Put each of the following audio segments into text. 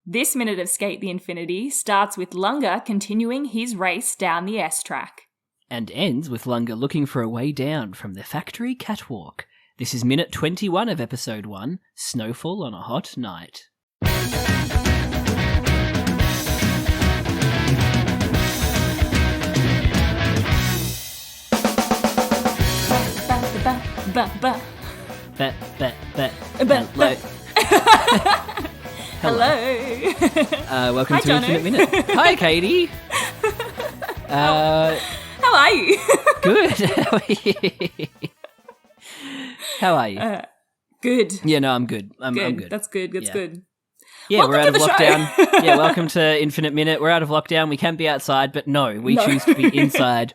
This minute of Skate the Infinity starts with Lunga continuing his race down the S track. And ends with Lunga looking for a way down from the factory catwalk. This is minute 21 of episode 1, Snowfall on a Hot Night. Hello. Hello. Welcome Hi, to Jono. Infinite Minute. Hi, Katie. How are you? Good. How are you? How are you? Good. Yeah, no, I'm good. I'm Good. good. That's good. That's Yeah. good. Yeah, Welcome we're out to of the show. lockdown. Yeah, welcome to Infinite Minute. We're out of lockdown. We can be outside, but no, we No. choose to be inside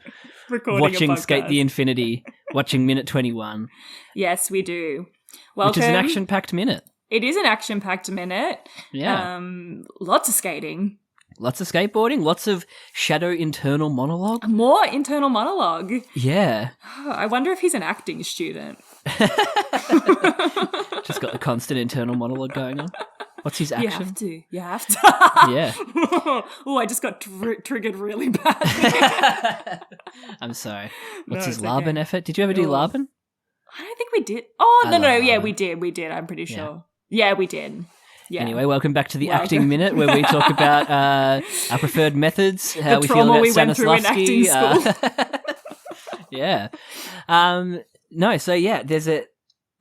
Recording watching a Skate podcast. the Infinity, watching minute 21, Yes, we do. Welcome. which is an action-packed minute. It is an action-packed minute. Yeah. Lots of skating. Lots of skateboarding, lots of shadow internal monologue. More internal monologue. Yeah. I wonder if he's an acting student. Just got the constant internal monologue going on. What's his You action? have to. You have to. Yeah. Oh, I just got triggered really bad. I'm sorry. What's No, his it's Laban okay. effort? Did you ever do Oh. Laban? I don't think we did. Oh, I no, love yeah, Laban. we did. I'm pretty Yeah. sure. Yeah, we did. Yeah. Anyway, welcome back to the Welcome. Acting Minute, where we talk about our preferred methods, how The we feel trauma about we went through in Stanislavski. acting Yeah. No, so yeah, there's a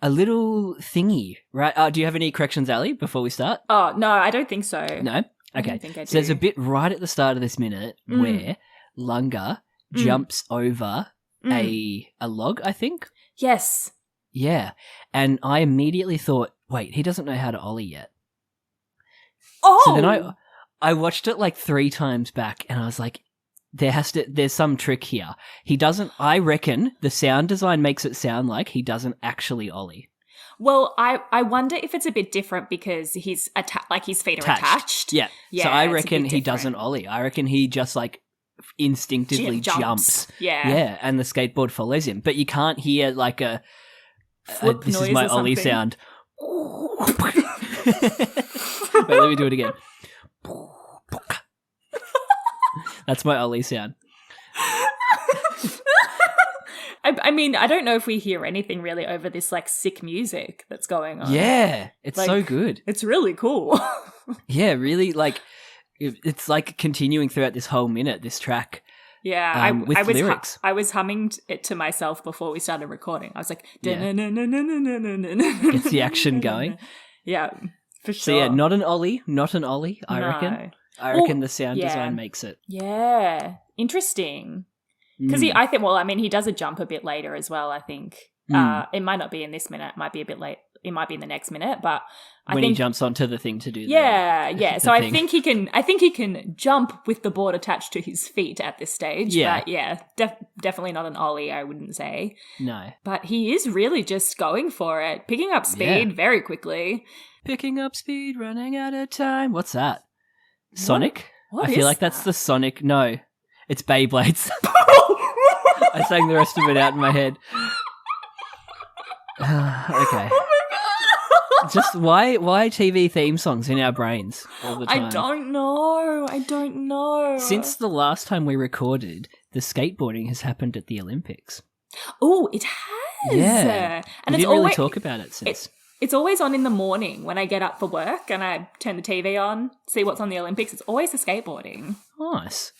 little thingy, right? Do you have any corrections, Ali, before we start? Oh, no, I don't think so. No? I Okay. don't think I So there's do. a bit right at the start of this minute where Lunga jumps over a log, I think. Yes. Yeah. And I immediately thought, wait, he doesn't know how to ollie yet. Oh! So then I watched it like 3 times back and I was like, there's some trick here. He doesn't, I reckon the sound design makes it sound like he doesn't actually ollie. Well, I wonder if it's a bit different because his feet are attached. Yeah. Yeah, So I it's a reckon bit he different. doesn't ollie. I reckon he just like instinctively jumps. Yeah. Yeah. And the skateboard follows him. But you can't hear like a Flip this is noise my or ollie something. sound. Wait, let me do it again. That's my ollie sound. I mean, I don't know if we hear anything really over this like sick music that's going on. Yeah, it's so Like- good. It's really cool. Yeah, really, like it's like continuing throughout this whole minute. This track, Yeah, with I was lyrics. I was humming it to myself before we started recording. I was like, Yeah. "Da-na-na-na-na-na-na-na-na." Gets the action going. Yeah, for sure. So yeah, not an ollie, I No. reckon. I Well, reckon the sound yeah. design makes it. Yeah, interesting. Because Mm. I think, well, I mean, he does a jump a bit later as well. I think it might not be in this minute. It might be a bit late. It might be in the next minute, but I When think he jumps onto the thing to do yeah. the So I thing. think he can. I think he can jump with the board attached to his feet at this stage. Yeah. But yeah, definitely not an ollie. I wouldn't say. No. But he is really just going for it, picking up speed Yeah. very quickly. Picking up speed, running out of time. What's that? Sonic? What I feel is like that's that? the Sonic. No, it's Beyblades. I sang the rest of it out in my head. Okay. Just why TV theme songs in our brains all the time? I don't know. Since the last time we recorded, the skateboarding has happened at the Olympics. Oh, it has. Yeah. And we it's didn't really always talk about it since. It's always on in the morning when I get up for work and I turn the TV on, see what's on the Olympics. It's always the skateboarding. Nice.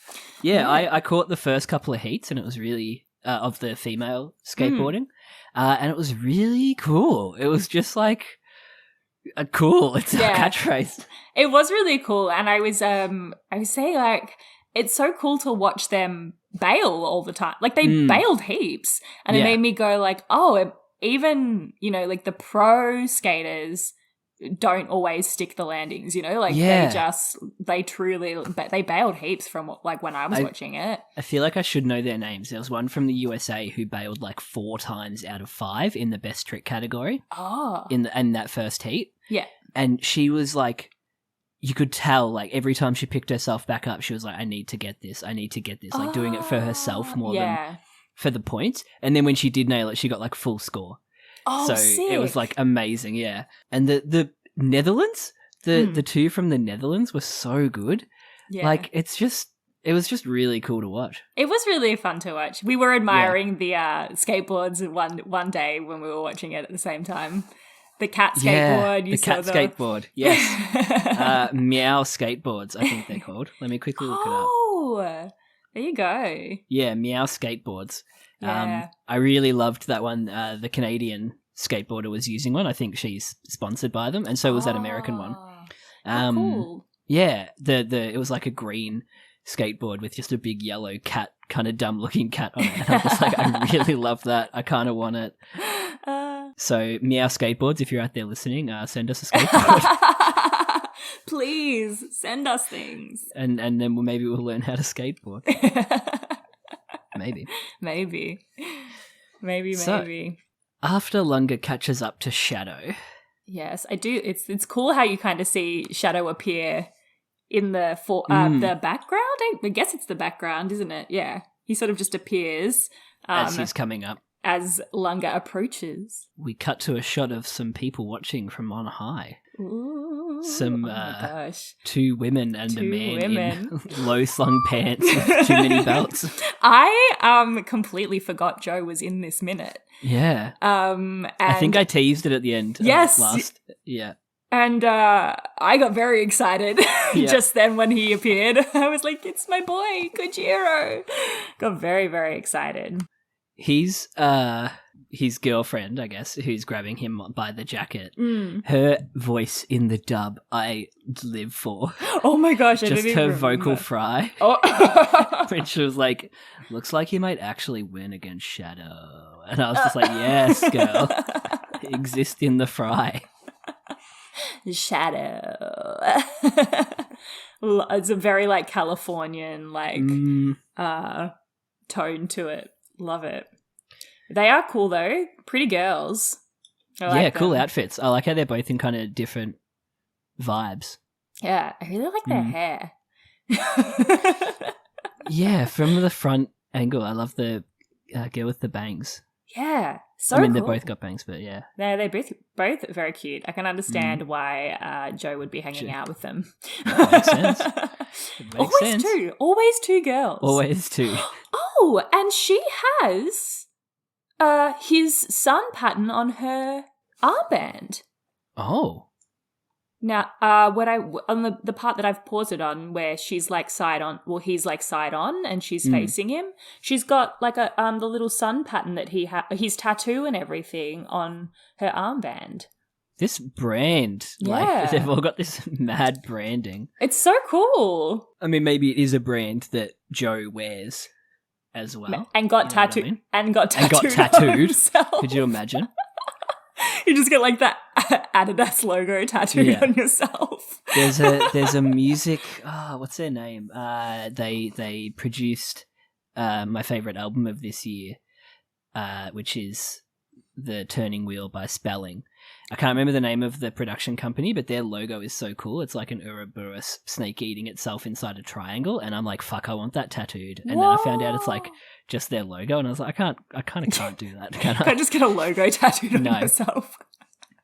Yeah, I caught the first couple of heats and it was really, of the female skateboarding, and it was really cool. It was just like, cool. It's our Yeah. catchphrase. It was really cool, and I was saying like it's so cool to watch them bail all the time. Like they bailed heaps, and it Yeah. made me go like, oh, even like the pro skaters don't always stick the landings. Like Yeah. they truly they bailed heaps from like when I was watching it. I feel like I should know their names. There was one from the USA who bailed like 4 times out of 5 in the best trick category Oh, in that first heat. yeah. And she was like, you could tell, like, every time she picked herself back up, she was like, I need to get this, like doing it for herself more than for the points. And then when she did nail it, she got like full score. Oh, so sick. it was like amazing, yeah. And the Netherlands, the two from the Netherlands were so good. Yeah. Like, it was just really cool to watch. It was really fun to watch. We were admiring the skateboards one day when we were watching it at the same time. The cat skateboard. Yeah, the cat skateboard. Yes. Meow skateboards, I think they're called. Let me quickly look it up. Oh, there you go. Yeah, Meow skateboards. Yeah. I really loved that one. The Canadian skateboarder was using one. I think she's sponsored by them, and so was that American one. Cool. Yeah, it was like a green skateboard with just a big yellow cat, kind of dumb looking cat on it. And I'm just like, I really love that. I kind of want it. So Meow Skateboards, if you're out there listening, send us a skateboard. Please send us things. And then maybe we'll learn how to skateboard. Maybe. Maybe. After Lunga catches up to Shadow. Yes, I do. It's cool how you kind of see Shadow appear in the background. I guess it's the background, isn't it? Yeah. He sort of just appears as he's coming up. As Lunga approaches. We cut to a shot of some people watching from on high. Ooh, some oh my gosh. Two women and a man in low slung pants with too many belts. I completely forgot Joe was in this minute. Yeah. And I think I teased it at the end. Yes. Yeah. And I got very excited just then when he appeared. I was like, it's my boy, Kojiro. Got very, very excited. He's his girlfriend, I guess, who's grabbing him by the jacket. Her voice in the dub, I live for. Oh my gosh, I didn't even remember. Vocal fry. Oh. When she was like, looks like he might actually win against Shadow. And I was just like, yes, girl. Exist in the fry. Shadow. It's a very like Californian tone to it. Love it. They are cool though. Pretty girls. Cool outfits. I like how they're both in kind of different vibes. Yeah, I really like their hair. Yeah, from the front angle, I love the girl with the bangs. Yeah, cool. They both got bangs, but yeah. They're both very cute. I can understand why Joe would be hanging out with them. That makes sense. Always two girls. Always two. Oh, and she has his sun pattern on her armband. Oh. Now, on the part that I've paused it on, where she's like side on, well, he's like side on, and she's facing him. She's got like the little sun pattern that his tattoo and everything on her armband. This brand, like they've all got this mad branding. It's so cool. I mean, maybe it is a brand that Joe wears as well, and got tattooed, I mean? and got tattooed. Could you imagine? You just get like that Adidas logo tattooed on yourself. There's a music. What's their name? They produced my favorite album of this year, which is The Turning Wheel by Spelling. I can't remember the name of the production company, but their logo is so cool. It's like an Ouroboros snake eating itself inside a triangle, and I'm like, fuck, I want that tattooed. And then I found out it's like just their logo, and I was like, I kind of can't do that. Can I just get a logo tattooed on myself?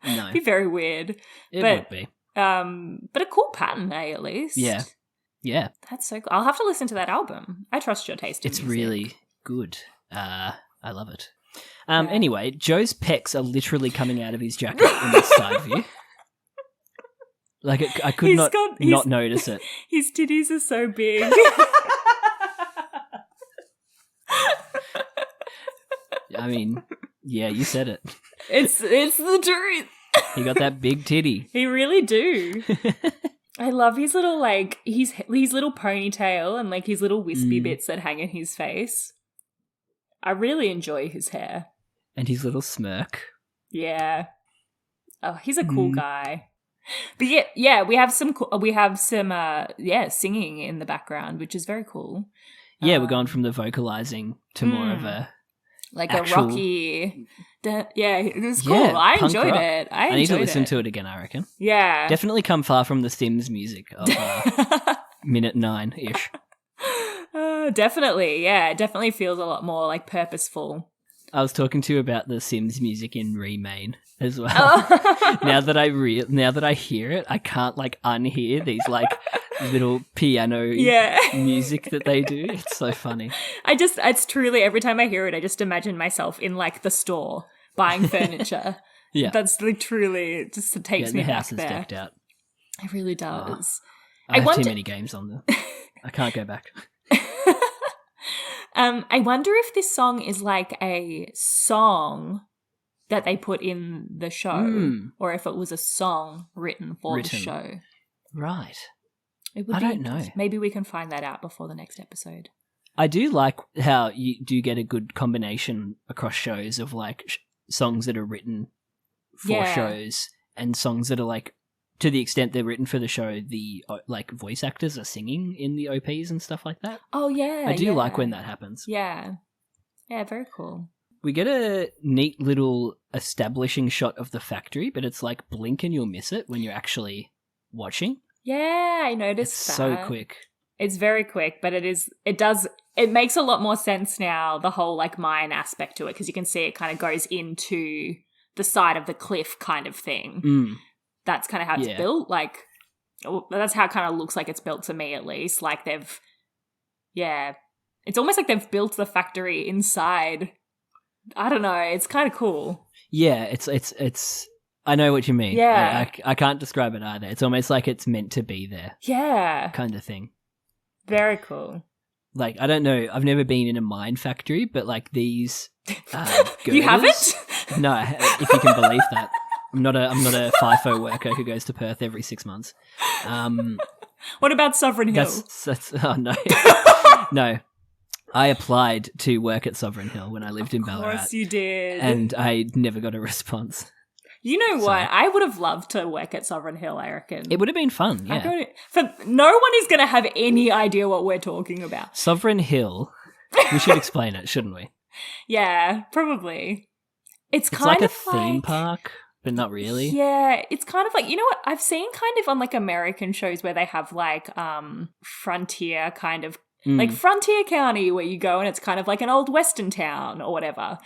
No. It'd be very weird. It would be. But a cool pattern, at least. Yeah. Yeah. That's so cool. I'll have to listen to that album. I trust your taste in music. It's really good. I love it. Anyway, Joe's pecs are literally coming out of his jacket in this side view. Like, I could not notice it. His titties are so big. I mean, yeah, you said it. It's the truth. He got that big titty. He really do. I love his little, like, his little ponytail and, like, his little wispy bits that hang in his face. I really enjoy his hair. And his little smirk. Yeah. Oh, he's a cool guy. But yeah, we have some singing in the background, which is very cool. Yeah, we're going from the vocalizing to more of a like actual... a rocky. It was cool. Yeah, I enjoyed rock. It. I need to listen to it again, I reckon. Yeah. Definitely come far from the Sims music of minute 9-ish. Definitely, yeah. It definitely feels a lot more like purposeful. I was talking to you about the Sims music in Remain as well. Oh. now that I hear it, I can't like unhear these like little piano music that they do. It's so funny. It's truly, every time I hear it, I just imagine myself in like the store buying furniture. Yeah. That's like truly, it just takes me the back house is there. decked out. It really does. I have too many games on there. I can't go back. I wonder if this song is like a song that they put in the show, or if it was a song written for the show. Right. I don't know. Maybe we can find that out before the next episode. I do like how you do get a good combination across shows of like songs that are written for shows and songs that are like, to the extent they're written for the show, the like voice actors are singing in the OPs and stuff like that. Oh yeah, I do like when that happens. Yeah, very cool. We get a neat little establishing shot of the factory, but it's like blink and you'll miss it when you're actually watching. Yeah, I noticed it's that. So quick. It's very quick, but it makes a lot more sense now, the whole like mine aspect to it, because you can see it kind of goes into the side of the cliff kind of thing. That's kind of how it's built. Like, that's how it kind of looks like it's built to me, at least. Like it's almost like they've built the factory inside. I don't know. It's kind of cool. Yeah, it's. I know what you mean. Yeah. I can't describe it either. It's almost like it's meant to be there. Yeah. Kind of thing. Very cool. Like, I don't know. I've never been in a mine factory, but like these. You haven't? No, if you can believe that. I'm not a FIFO worker who goes to Perth every 6 months. What about Sovereign Hill? Oh no, no. I applied to work at Sovereign Hill when I lived in Ballarat. Of course you did. And I never got a response. You know what? I would have loved to work at Sovereign Hill, I reckon. It would have been fun, yeah. No one is going to have any idea what we're talking about. Sovereign Hill. We should explain it, shouldn't we? Yeah, probably. It's kind like of a theme park, but not really. Yeah, it's kind of like, you know what? I've seen kind of on like American shows where they have like frontier kind of, like Frontier County, where you go and it's kind of like an old western town or whatever.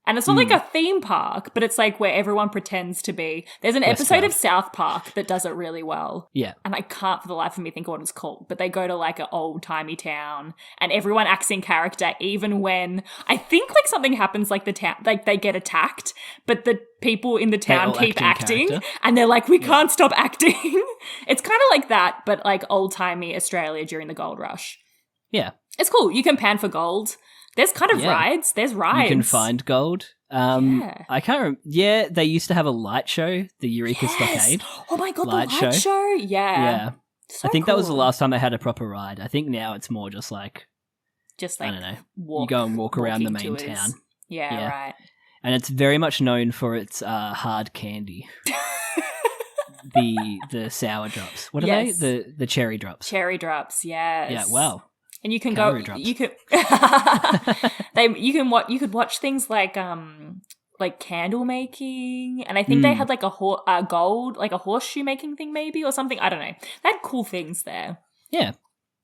And it's not like a theme park, but it's like where everyone pretends to be. There's an episode of South Park that does it really well. Yeah. And I can't for the life of me think of what it's called, but they go to like an old-timey town and everyone acts in character even when I think like something happens like the town, like they get attacked, but the people in the town keep acting and they're like, we can't stop acting. It's kind of like that, but like old-timey Australia during the gold rush. Yeah. It's cool. You can pan for gold. There's kind of rides. There's rides. You can find gold. I can't remember. They used to have a light show, the Eureka Stockade. Oh my God, the light show? Yeah. So I think that was the last time they had a proper ride. I think now it's more just like I don't know. You go and walk around the main town. Yeah, right. And it's very much known for its hard candy. the sour drops. What are they? The cherry drops. Cherry drops, yes. Yeah, wow. And you can Calorie go. drops. You could. You could watch things like candle making, and I think they had like a gold, like a horseshoe making thing, maybe, or something. I don't know. They had cool things there. Yeah,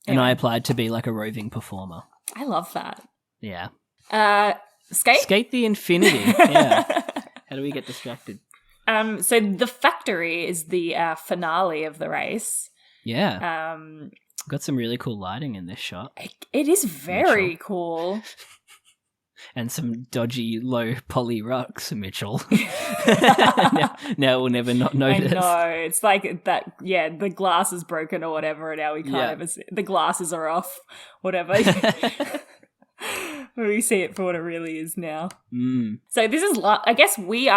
and I applied to be like a roving performer. I love that. Yeah. Skate the infinity. Yeah. How do we get distracted? So the factory is the finale of the race. Yeah. Got some really cool lighting in this shot. It is very cool. And some dodgy low poly rocks, Mitchell. now we'll never not notice. I know. It's like that, the glass is broken or whatever, and now we can't ever see. The glasses are off, whatever. We see it for what it really is now. So this is, I guess we're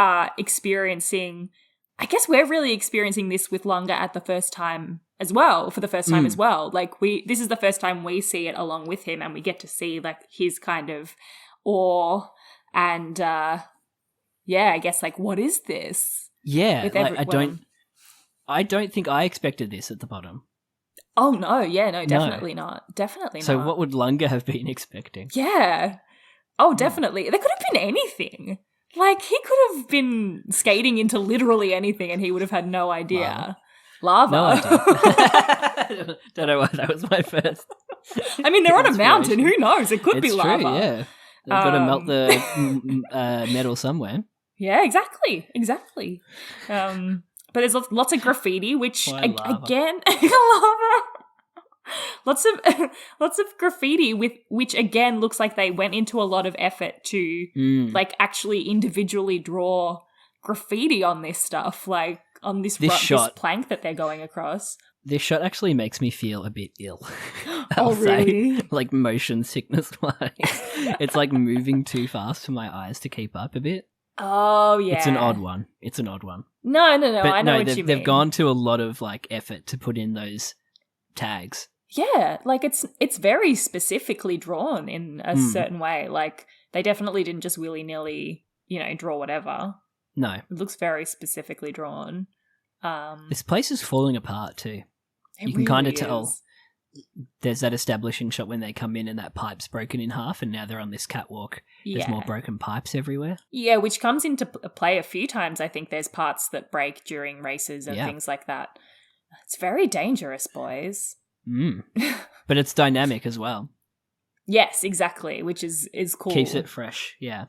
really experiencing this with Lunga at the first time as well, for the first time as well. Like this is the first time we see it along with him, and we get to see like his kind of awe and I guess like, what is this? Yeah, I don't think I expected this at the bottom. Oh no, definitely not. Definitely not. So what would Lunga have been expecting? Yeah. Oh, definitely. There could have been anything. Like, he could have been skating into literally anything and he would have had no idea. Lava. No idea. Don't know why that was my first. I mean, they're on a mountain. Who knows? It could be lava. True, yeah. They've got to melt the metal somewhere. Yeah, exactly. But there's lots of graffiti, which again, lava. Lots of graffiti which again looks like they went into a lot of effort to like actually individually draw graffiti on this stuff, like on this plank that they're going across. This shot actually makes me feel a bit ill. Oh, really? Like motion sickness wise. It's like moving too fast for my eyes to keep up a bit. Oh, yeah. It's an odd one. No. But I know what you mean. They've gone to a lot of like effort to put in those tags. Yeah, like it's very specifically drawn in a certain way. Like they definitely didn't just willy-nilly, draw whatever. No. It looks very specifically drawn. This place is falling apart too. You can kind of tell. There's that establishing shot when they come in and that pipe's broken in half, and now they're on this catwalk. There's more broken pipes everywhere. Yeah, which comes into play a few times. I think there's parts that break during races and things like that. It's very dangerous, boys. But it's dynamic as well. Yes, exactly, which is cool. Keeps it fresh, yeah.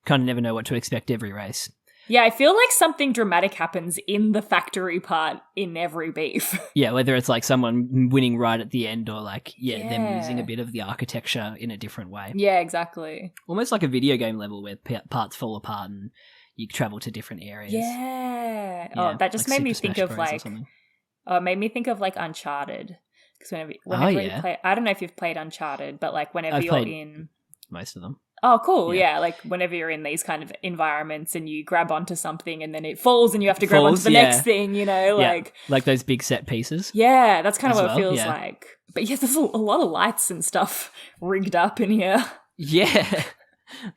Kind of never know what to expect every race. Yeah, I feel like something dramatic happens in the factory part in every beef. Yeah, whether it's like someone winning right at the end or like, them using a bit of the architecture in a different way. Yeah, exactly. Almost like a video game level where parts fall apart and you travel to different areas. Yeah. Oh, that just made me think of like... it made me think of like Uncharted. Because whenever you play... I don't know if you've played Uncharted, but like whenever you're in... most of them. Oh, cool. Yeah, like whenever you're in these kind of environments and you grab onto something and then it falls and you have to grab onto the next thing, like... Like those big set pieces. Yeah, that's kind of what it feels like. But yeah, there's a lot of lights and stuff rigged up in here. Yeah.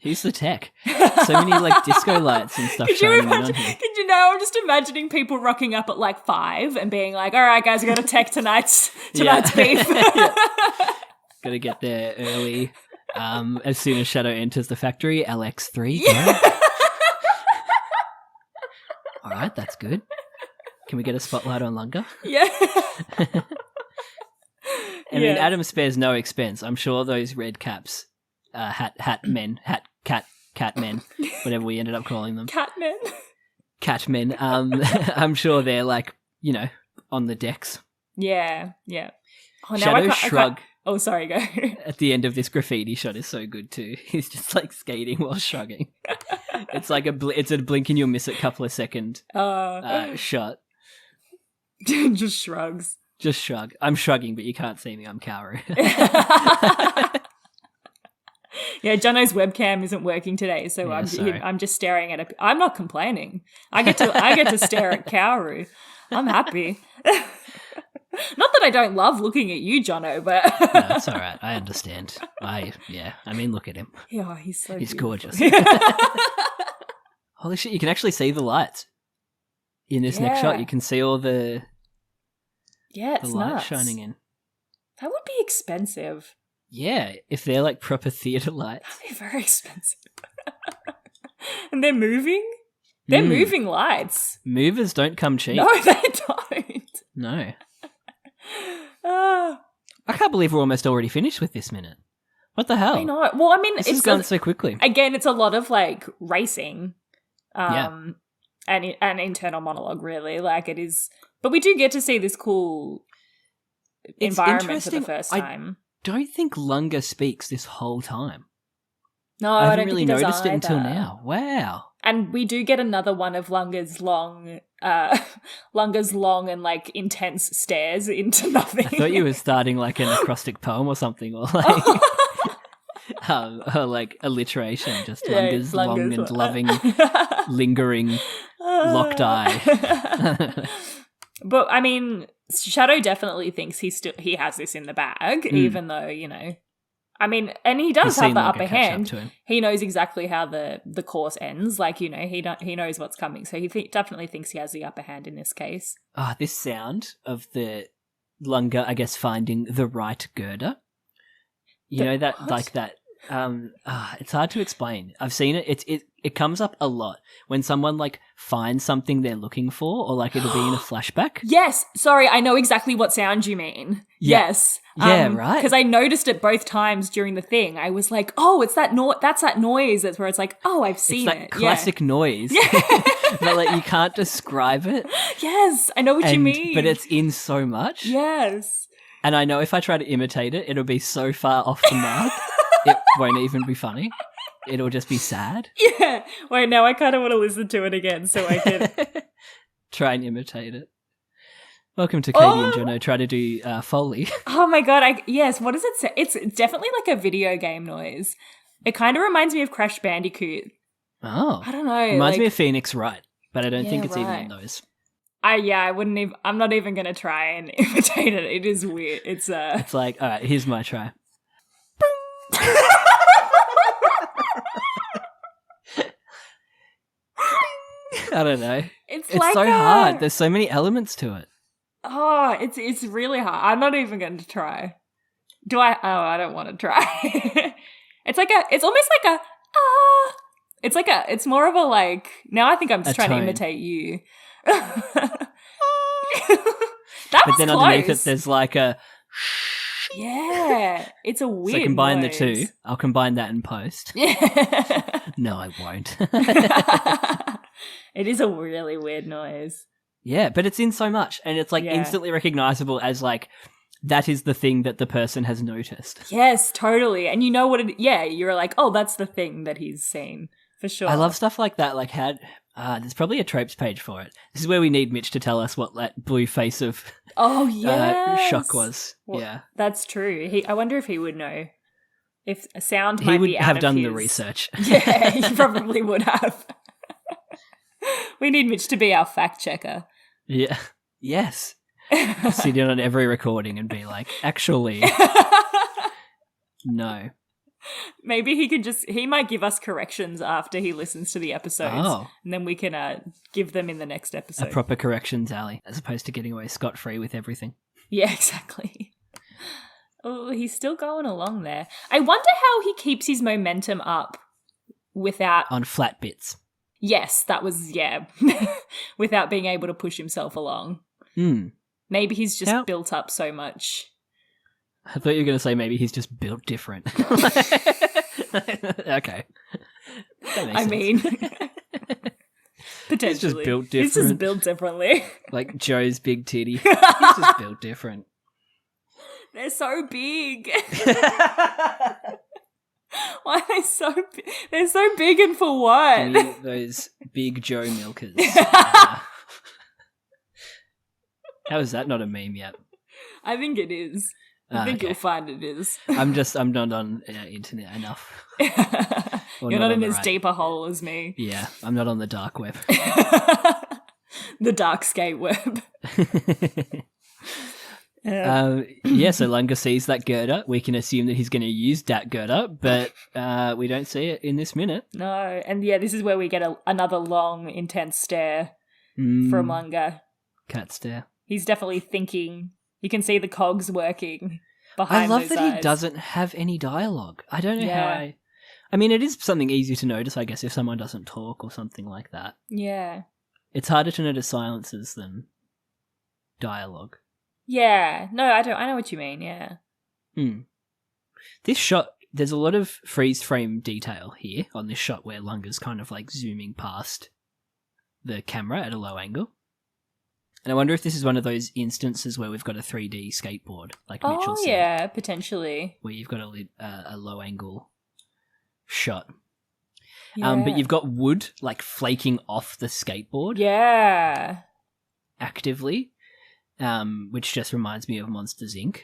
Who's the tech? So many like disco lights and stuff shining on here. Could you know, I'm just imagining people rocking up at like 5 and being like, all right, guys, we got to tech tonight's beef. Got to get there early. As soon as Shadow enters the factory, LX3. All right, that's good. Can we get a spotlight on Lunga? Yeah. I mean, Adam spares no expense. I'm sure those red caps, cat men, whatever we ended up calling them. Catmen. I'm sure they're like, on the decks. Yeah. Oh, Shadow shrug. Oh, sorry, go. At the end of this graffiti shot is so good too. He's just like skating while shrugging. It's like it's a blink and you'll miss it couple of second shot. Just shrugs. Just shrug. I'm shrugging, but you can't see me. I'm Kaoru. Yeah, Jono's webcam isn't working today, so I'm just staring at it. I'm not complaining. I get to stare at Kaoru. I'm happy. Not that I don't love looking at you, Jono, but... No, that's all right. I understand. I mean, look at him. Yeah, he's gorgeous. Holy shit, you can actually see the lights. In this next shot, you can see all the... Yeah, it's the lights nuts. shining in. That would be expensive. Yeah, if they're like proper theatre lights. That'd be very expensive. And they're moving? They're moving lights. Movers don't come cheap. No, they don't. No. I can't believe we're almost already finished with this minute. What the hell? I know. Well, I mean, it's gone so quickly. Again, it's a lot of like racing, and internal monologue. Really, like it is. But we do get to see this cool environment for the first time. I don't think Lunga speaks this whole time. No, I don't haven't really think he does noticed it until either. now. Wow. And we do get another one of Lunga's long and like intense stares into nothing. I thought you were starting like an acrostic poem or something, or like alliteration. Just Lunga's long and loving, lingering, locked eye. But I mean, Shadow definitely thinks he has this in the bag, even though I mean, and he does have the upper hand. He knows exactly how the course ends. Like, he knows what's coming. So he definitely thinks he has the upper hand in this case. This sound of the Lunga, I guess, finding the right girder. Like that It's hard to explain. I've seen it. It comes up a lot when someone like finds something they're looking for, or like it'll be in a flashback. Yes. Sorry, I know exactly what sound you mean. Yeah. Yes. Yeah, right. Because I noticed it both times during the thing. I was like, oh, it's that that's that noise. That's where it's like, oh, I've seen it's that it. classic noise. But like you can't describe it. Yes, I know what you mean. But it's in so much. Yes. And I know if I try to imitate it, it'll be so far off the mark, it won't even be funny. It'll just be sad. Yeah. Wait, now I kind of want to listen to it again so I can... Try and imitate it. Welcome to Katie and Jono try to do Foley. Oh my god, yes, what does it say? It's definitely like a video game noise. It kind of reminds me of Crash Bandicoot. Oh. I don't know. Reminds me of Phoenix Wright, but I don't think it's even right. in those. I wouldn't even, I'm not even going to try and imitate it. It is weird. It's like, all right, here's my try. I don't know. It's like so hard. There's so many elements to it. Oh, it's really hard. I'm not even going to try. Do I? Oh, I don't want to try. It's almost like it's more of a like, now I think I'm just trying to imitate you. That but was then close. underneath it, there's like a... Yeah, it's a weird So combine noise. the two. I'll combine that in post. Yeah. No, I won't. It is a really weird noise. Yeah, but it's in so much, and it's like instantly recognizable as like, that is the thing that the person has noticed. Yes, totally. And you know what you're like, oh, that's the thing that he's seen, for sure. I love stuff like that, like there's probably a tropes page for it. This is where we need Mitch to tell us what that blue face of shock was. Well, yeah. That's true. I wonder if he would know. If a sound might be out of He would have done his... the research. Yeah, he probably would have. We need Mitch to be our fact checker. Yeah. Yes. Sit in on every recording and be like, actually, no. Maybe he might give us corrections after he listens to the episodes. And then we can give them in the next episode. A proper corrections alley, as opposed to getting away scot-free with everything. Yeah, exactly. Oh, he's still going along there. I wonder how he keeps his momentum up without... On flat bits. Yes, that was, without being able to push himself along. Maybe he's just built up so much. I thought you were going to say maybe he's just built different. Okay. I mean, potentially. He's just built different. He's just built differently. Like Joe's big titty. He's just built different. They're so big. Why are they so big? They're so big and for what? Those big Joe milkers. How is that not a meme yet? I think it is. I think you'll find it is. I'm not on internet enough. You're not in as deep a hole as me. Yeah, I'm not on the dark web. The dark skate web. So Lunga sees that girder. We can assume that he's going to use that girder, but we don't see it in this minute. No, and this is where we get another long, intense stare from Lunga. Cat stare. He's definitely thinking. You can see the cogs working behind. I love those that eyes. he doesn't have any dialogue. I don't know how I mean, it is something easy to notice, I guess, if someone doesn't talk or something like that. Yeah. It's harder to notice silences than dialogue. Yeah. No, I know what you mean, yeah. This shot, there's a lot of freeze frame detail here on this shot where Lunga's kind of like zooming past the camera at a low angle. And I wonder if this is one of those instances where we've got a 3D skateboard, like Mitchell said. Oh, yeah, potentially. Where you've got a low angle shot. Yeah. But you've got wood, like, flaking off the skateboard. Yeah. Actively. Which just reminds me of Monsters, Inc.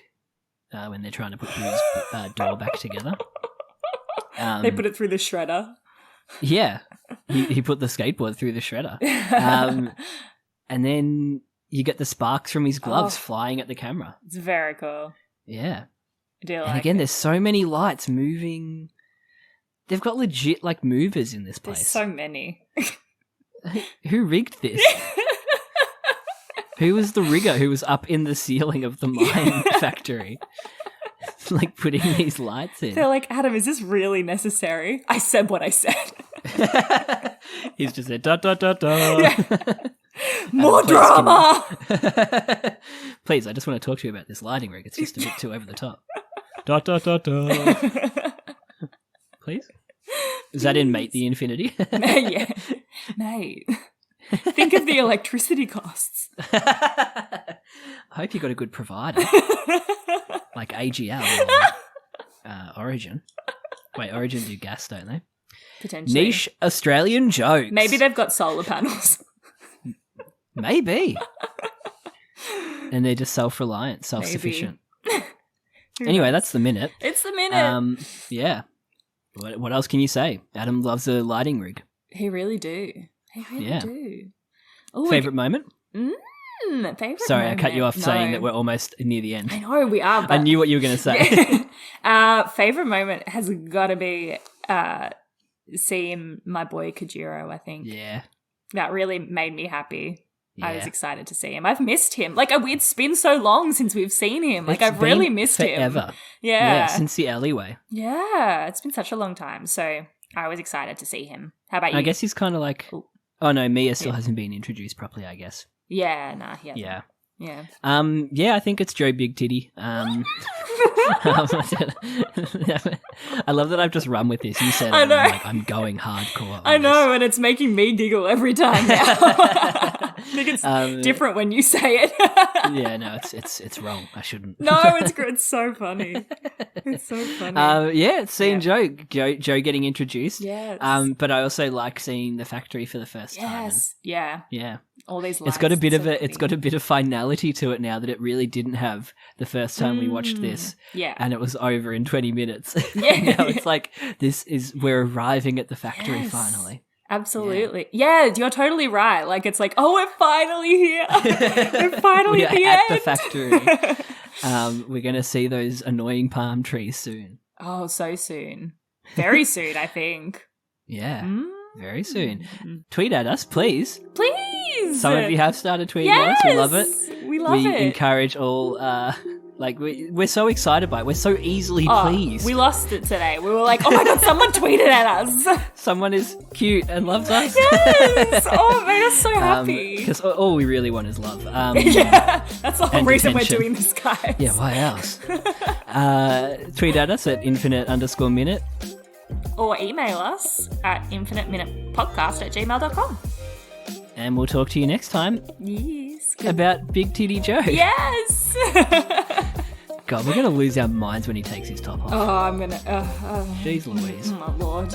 When they're trying to put Boo's door back together. They put it through the shredder. Yeah. He put the skateboard through the shredder. And then you get the sparks from his gloves flying at the camera. It's very cool. Yeah. I do like and again, it. There's so many lights moving. They've got legit, like, movers in this place. There's so many. Who rigged this? Who was the rigger who was up in the ceiling of the mine factory? like putting these lights in. They're like, Adam, is this really necessary? I said what I said. He's just said, dot, dot, dot, dot. Yeah. More drama! Please, I just want to talk to you about this lighting rig. It's just a bit too over the top. Dot, dot, dot, dot. Please? Is that in Mate the Infinity? Yeah. Mate. Think of the electricity costs. I hope you got a good provider. Like AGL or Origin. Wait, Origin do gas, don't they? Potentially. Niche Australian jokes. Maybe they've got solar panels. Maybe. And they're just self-reliant, self-sufficient. Anyway, that's the minute. It's the minute. Yeah. What else can you say? Adam loves a lighting rig. He really do. He really do. Ooh, Favourite moment? Favourite Sorry, moment. I cut you off saying that we're almost near the end. I know, we are. But I knew what you were going to say. Favourite moment has got to be seeing my boy Kajiro, I think. Yeah. That really made me happy. Yeah. I was excited to see him. I've missed him. Like, it's been so long since we've seen him. Like, I've been really missed forever. him. Yeah, since the alleyway. Yeah, it's been such a long time. So I was excited to see him. How about you? I guess he's kind of like... Oh, no, Mia still hasn't been introduced properly, I guess. Yeah, nah, he Yeah. Yeah. Yeah, I think it's Joe Big Titty. I love that I've just run with this. You said I it, know. I'm like, I'm going hardcore. I know, and it's making me giggle every time now. I think it's different when you say it. Yeah, no, it's wrong. I shouldn't. No, it's good. It's so funny. It's so funny. Yeah, it's seeing Joe getting introduced. Yes. But I also like seeing the factory for the first time. Yes. Yeah. Yeah. All these It's got a bit lights, of it's got a bit of finality to it now that it really didn't have the first time we watched this. Yeah. And it was over in 20 minutes. Yeah. Now it's like we're arriving at the factory finally. Absolutely. Yeah, you're totally right. Like, it's like, oh, we're finally here. We're finally We're at the at end. the factory. We're going to see those annoying palm trees soon. Oh, so soon. Very soon, I think. Yeah, very soon. Tweet at us, please. Please. Some of you have started tweeting at us. We love it. We love it. We encourage all... we're so excited by it. We're so easily pleased. We lost it today. We were like, oh my God, someone tweeted at us. Someone is cute and loves us. Yes. Oh, it made us so happy. Because all we really want is love. Yeah, that's the whole and reason attention. we're doing this, guys. Yeah, why else? Tweet at us at infinite_minute. Or email us at infiniteminutepodcast@gmail.com. And we'll talk to you next time Yes. about Big Titty Joe. Yes. God, we're going to lose our minds when he takes his top off. Oh, I'm going to... Jeez Louise. my Lord.